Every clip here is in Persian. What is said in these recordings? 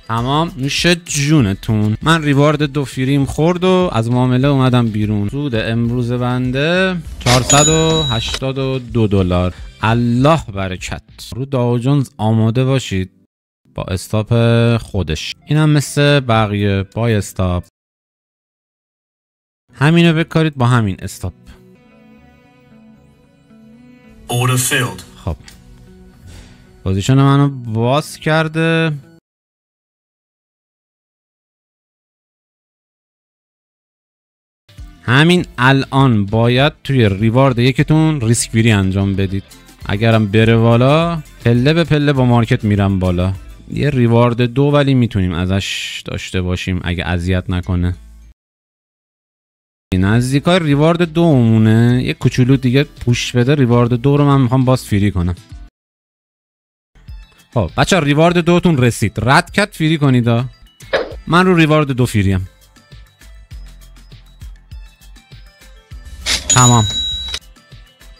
تمام، نوش جونتون. من ریوارد 2 فریم خورد و از معامله اومدم بیرون. سود امروز بنده $482. الله برکت. رو داو جونز آماده باشید با استاپ خودش. اینم مثل بقیه با استاپ. همینو بکارید با همین استاپ. خب پوزیشن منو باز کرده. همین الان باید توی ریوارد یکتون ریسک فری انجام بدید. اگرم بره بالا پله به پله با مارکت میرم بالا. یه ریوارد 2 ولی میتونیم ازش داشته باشیم اگه اذیت نکنه. نزدیکای ریوارد 2 مونه. یه کوچولو دیگه پوش بده ریوارد 2 رو من میخوام باز فری کنم. خب بچه ریوارد 2 تون رسید. رد کت فری کنید. من رو ریوارد 2 فریم.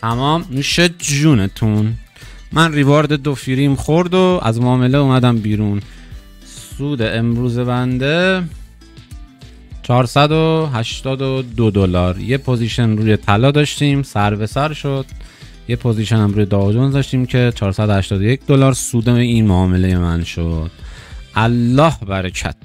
تمام نوش جونتون. من ریوارد 2 فریم خورد و از معامله اومدم بیرون. سود امروز بنده $482. یه پوزیشن روی طلا داشتیم سر به سر شد. یه پوزیشن هم روی داو جونز داشتیم که $481 سود این معامله من شد. الله برکت.